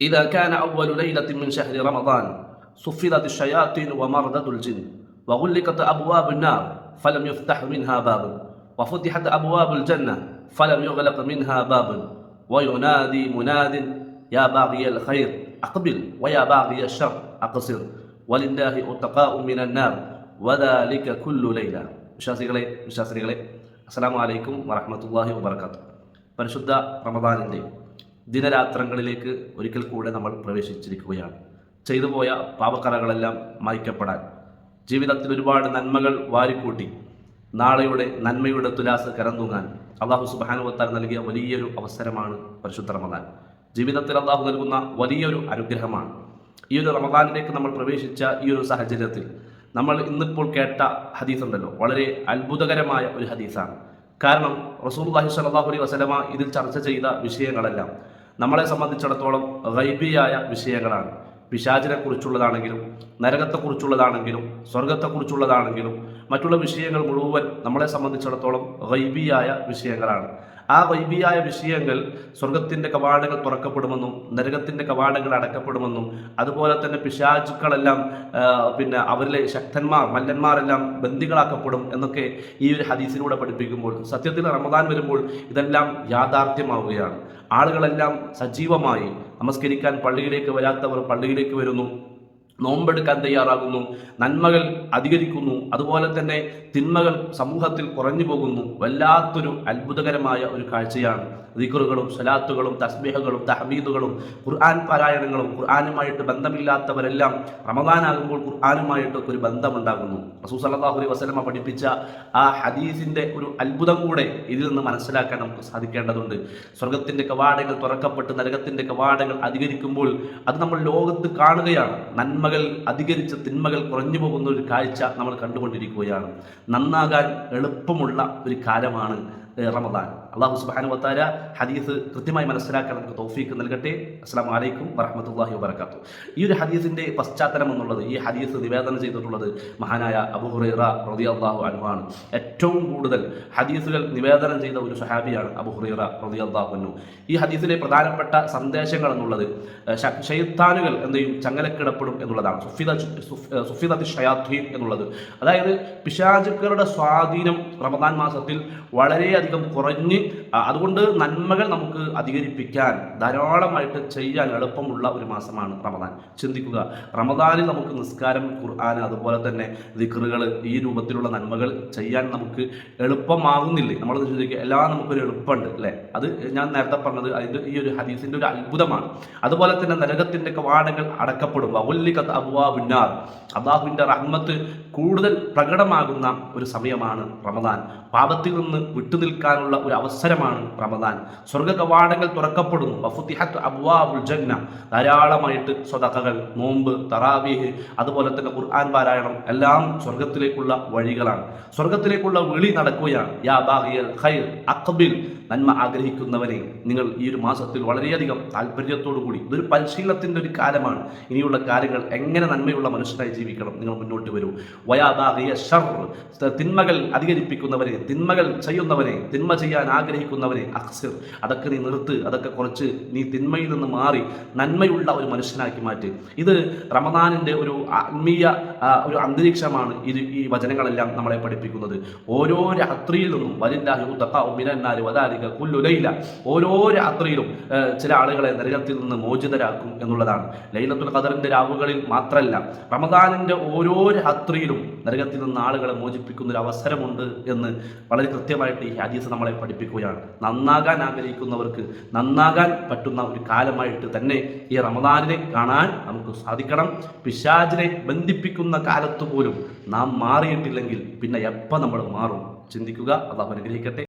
إذا كان أول ليلة من شهر رمضان صفدت الشياطين ومردت الجن وغلقت أبواب النار فلم يفتح منها باب وفتحت أبواب الجنة فلم يغلق منها باب وينادي مناد يا باغي الخير أقبل ويا باغي الشر أقصر ولله أتقاء من النار وذلك كل ليلة. വിശ്വാസികളെ അസ്സലാമു അലൈക്കും വറഹ്മത്തുള്ളാഹി വബറകാതുഹു. പരിശുദ്ധ റമദാനിൻ്റെ ദിനരാത്രങ്ങളിലേക്ക് ഒരിക്കൽ കൂടെ നമ്മൾ പ്രവേശിച്ചിരിക്കുകയാണ്. ചെയ്തുപോയ പാപക്കറകളെല്ലാം മായ്ക്കപ്പെടാൻ, ജീവിതത്തിൽ ഒരുപാട് നന്മകൾ വാരിക്കൂട്ടി നാളെയുടെ നന്മയുടെ തുലാസ് കരന്തൂങ്ങാൻ അള്ളാഹു സുബ്ഹാനഹു വ തആല നൽകിയ വലിയൊരു അവസരമാണ് പരിശുദ്ധ റമദാൻ. ജീവിതത്തിൽ അള്ളാഹു നൽകുന്ന വലിയൊരു അനുഗ്രഹമാണ്. ഈ ഒരു റമദാനിലേക്ക് നമ്മൾ പ്രവേശിച്ച ഈ ഒരു സാഹചര്യത്തിൽ നമ്മൾ ഇന്നിപ്പോൾ കേട്ട ഹദീസ് ഉണ്ടല്ലോ, വളരെ അത്ഭുതകരമായ ഒരു ഹദീസാണ്. കാരണം റസൂലുള്ളാഹി സ്വല്ലല്ലാഹു അലൈഹി വസല്ലമ ഇതിൽ ചർച്ച ചെയ്ത വിഷയങ്ങളെല്ലാം നമ്മളെ സംബന്ധിച്ചിടത്തോളം ഗൈബിയായ വിഷയങ്ങളാണ്. പിശാചിനെക്കുറിച്ചുള്ളതാണെങ്കിലും നരകത്തെക്കുറിച്ചുള്ളതാണെങ്കിലും സ്വർഗത്തെക്കുറിച്ചുള്ളതാണെങ്കിലും മറ്റുള്ള വിഷയങ്ങൾ മുഴുവൻ നമ്മളെ സംബന്ധിച്ചിടത്തോളം ഗൈബിയായ വിഷയങ്ങളാണ്. ആ ഗൈബിയായ വിഷയങ്ങൾ സ്വർഗത്തിൻ്റെ കവാടങ്ങൾ തുറക്കപ്പെടുമെന്നും നരകത്തിൻ്റെ കവാടങ്ങൾ അടക്കപ്പെടുമെന്നും അതുപോലെ തന്നെ പിശാചുക്കളെല്ലാം അവരിലെ ശക്തന്മാർ മല്ലന്മാരെല്ലാം ബന്ദികളാക്കപ്പെടും എന്നൊക്കെ ഈ ഒരു ഹദീസിലൂടെ പഠിപ്പിക്കുമ്പോൾ സത്യത്തിൽ റമദാൻ വരുമ്പോൾ ഇതെല്ലാം യാഥാർത്ഥ്യമാവുകയാണ്. ആളുകളെല്ലാം സജീവമായി നമസ്കരിക്കാൻ പള്ളിയിലേക്ക് വരാത്തവർ പള്ളിയിലേക്ക് വരുന്നു, നോമ്പെടുക്കാൻ തയ്യാറാകുന്നു, നന്മകൾ അധികരിക്കുന്നു, അതുപോലെ തന്നെ തിന്മകൾ സമൂഹത്തിൽ കുറഞ്ഞു പോകുന്നു. വല്ലാത്തൊരു അത്ഭുതകരമായ ഒരു കാഴ്ചയാണ്. ദിക്റുകളും സ്വലാത്തുകളും തസ്ബീഹുകളും തഹ്മീദുകളും ഖുർആൻ പാരായണങ്ങളും ഖുർആനുമായിട്ട് ബന്ധമില്ലാത്തവരെല്ലാം റമദാനാകുമ്പോൾ ഖുർആനുമായിട്ടൊക്കെ ഒരു ബന്ധമുണ്ടാകുന്നു. റസൂൽ സല്ലല്ലാഹു അലൈഹി വസല്ലമ പഠിപ്പിച്ച ആ ഹദീസിൻ്റെ ഒരു അത്ഭുതം കൂടെ ഇതിൽ നിന്ന് മനസ്സിലാക്കാൻ നമുക്ക് സാധിക്കേണ്ടതുണ്ട്. സ്വർഗത്തിൻ്റെ കവാടങ്ങൾ തുറക്കപ്പെട്ട് നരകത്തിൻ്റെ കവാടങ്ങൾ അധികരിക്കുമ്പോൾ അത് നമ്മൾ ലോകത്ത് കാണുകയാണ്. നന്മകൾ അധികരിച്ച് തിന്മകൾ കുറഞ്ഞു പോകുന്ന ഒരു കാഴ്ച നമ്മൾ കണ്ടുകൊണ്ടിരിക്കുകയാണ്. നന്നാകാൻ എളുപ്പമുള്ള ഒരു കാലമാണ് റമദാൻ. അല്ലാഹു സുബ്ഹാനഹു വ തആല ഹദീസ് കൃത്യമായി മനസ്സിലാക്കാൻ നമുക്ക് തൗഫീഖ് നൽകട്ടെ. അസ്സലാമു അലൈക്കും വറഹ്മത്തുള്ളാഹി വബറകാതുഹു. ഈ ഒരു ഹദീസിൻ്റെ പശ്ചാത്തലം എന്നുള്ളത്, ഈ ഹദീസ് നിവേദനം ചെയ്തിട്ടുള്ളത് മഹാനായ അബൂ ഹുറൈറ റളിയല്ലാഹു അൻഹു ആണ്. ഏറ്റവും കൂടുതൽ ഹദീസുകൾ നിവേദനം ചെയ്ത ഒരു സ്വഹാബിയാണ് അബൂ ഹുറൈറ റളിയല്ലാഹു അൻഹു. ഈ ഹദീസിലെ പ്രധാനപ്പെട്ട സന്ദേശങ്ങൾ എന്നുള്ളത് ശൈത്താനുകൾ എന്തെയും ചങ്ങലക്കിടപ്പെടും എന്നുള്ളതാണ്. സുഫിദത്തി ഷയാത്തീൻ എന്നുള്ളത്, അതായത് പിശാചുക്കളുടെ സ്വാധീനം റമദാൻ മാസത്തിൽ വളരെയധികം കുറഞ്ഞ്, അതുകൊണ്ട് നന്മകൾ നമുക്ക് അധികരിപ്പിക്കാൻ ധാരാളമായിട്ട് ചെയ്യാൻ എളുപ്പമുള്ള ഒരു മാസമാണ് റമദാൻ. ചിന്തിക്കുക, റമദാനിൽ നമുക്ക് നിസ്കാരം, ഖുർആൻ, അതുപോലെ തന്നെ ദിക്റുകൾ, ഈ രൂപത്തിലുള്ള നന്മകൾ ചെയ്യാൻ നമുക്ക് എളുപ്പമാകുന്നില്ലേ? നമ്മൾ ചിന്തിക്കുക, എല്ലാം നമുക്കൊരു എളുപ്പമുണ്ട് അല്ലേ? അത് ഞാൻ നേരത്തെ പറഞ്ഞത് അതിൻ്റെ ഈ ഒരു ഹദീസിൻ്റെ ഒരു അത്ഭുതമാണ്. അതുപോലെ തന്നെ നരകത്തിൻ്റെ കവാടങ്ങൾ അടക്കപ്പെടും. വഗുല്ലിഖത് അബ്വാബുൻ നാർ, അല്ലാഹുവിൻ്റെ റഹ്മത്ത് കൂടുതൽ പ്രകടമാകുന്ന ഒരു സമയമാണ് റമദാൻ. പാപത്തിൽ നിന്ന് വിട്ടുനിൽക്കാനുള്ള ഒരു അവസരമാണ് റമദാൻ. സ്വർഗ കവാടങ്ങൾ തുറക്കപ്പെടുന്നു. വഫുതിഹത്ത് അബ്വാബുൽ ജന്ന, ധാരാളമായിട്ട് സ്വതഖകൾ, നോമ്പ്, തറാവീഹ്, അതുപോലെ തന്നെ ഖുർആൻ പാരായണം എല്ലാം സ്വർഗത്തിലേക്കുള്ള വഴികളാണ്. സ്വർഗത്തിലേക്കുള്ള വിളി നടക്കുകയാണ്. യാ ബാഗിയൽ ഖൈർ അഖ്ബിൽ, നന്മ ആഗ്രഹിക്കുന്നവനെ നിങ്ങൾ ഈ ഒരു മാസത്തിൽ വളരെയധികം താല്പര്യത്തോടു കൂടി, ഇതൊരു പരിശീലനത്തിൻ്റെ ഒരു കാലമാണ്. ഇനിയുള്ള കാര്യങ്ങൾ എങ്ങനെ നന്മയുള്ള മനുഷ്യനായി ജീവിക്കണം, നിങ്ങൾ മുന്നോട്ട് വരൂ. വയാ ബാഗിയ ഷർ, തിന്മകൾ അധികരിപ്പിക്കുന്നവനെ, തിന്മകൾ ചെയ്യുന്നവനെ, തിന്മ ചെയ്യാൻ ആഗ്രഹിക്കുന്നവനെ അഖ്സിർ, അതൊക്കെ നീ നിർത്ത്, അതൊക്കെ കുറച്ച് നീ തിന്മയിൽ നിന്ന് മാറി നന്മയുള്ള ഒരു മനുഷ്യനാക്കി മാറ്റി. ഇത് റമദാനിൻ്റെ ഒരു ആത്മീയ ഒരു അന്തരീക്ഷമാണ് ഈ വചനങ്ങളെല്ലാം നമ്മളെ പഠിപ്പിക്കുന്നത്. ഓരോ രാത്രിയിൽ നിന്നും വലില്ലാഹി ഉതഖാഉ മിനന്നാരി വദാലിക കുല്ലു ലൈല, ഓരോ രാത്രിയിലും ചില ആളുകളെ നരകത്തിൽ നിന്ന് മോചിതരാക്കും എന്നുള്ളതാണ്. ലൈലത്തുൽ ഖദറിൻ്റെ രാവുകളിൽ മാത്രമല്ല, റമദാനിൻ്റെ ഓരോ രാത്രിയിലും നരകത്തിൽ നിന്ന് ആളുകളെ മോചിപ്പിക്കുന്ന ഒരു അവസരമുണ്ട് എന്ന് വളരെ കൃത്യമായിട്ട് ഈ ഹദീസ് നമ്മളെ പഠിപ്പിക്കുകയാണ്. നന്നാകാൻ ആഗ്രഹിക്കുന്നവർക്ക് നന്നാകാൻ പറ്റുന്ന ഒരു കാലമായിട്ട് തന്നെ ഈ റമദാനിനെ കാണാൻ നമുക്ക് സാധിക്കണം. പിശാചിനെ ബന്ധിപ്പിക്കുന്ന കാലത്ത് പോലും നാം മാറിയിട്ടില്ലെങ്കിൽ പിന്നെ എപ്പോൾ നമ്മൾ മാറും? ചിന്തിക്കുക. അല്ലാഹു അനുഗ്രഹിക്കട്ടെ.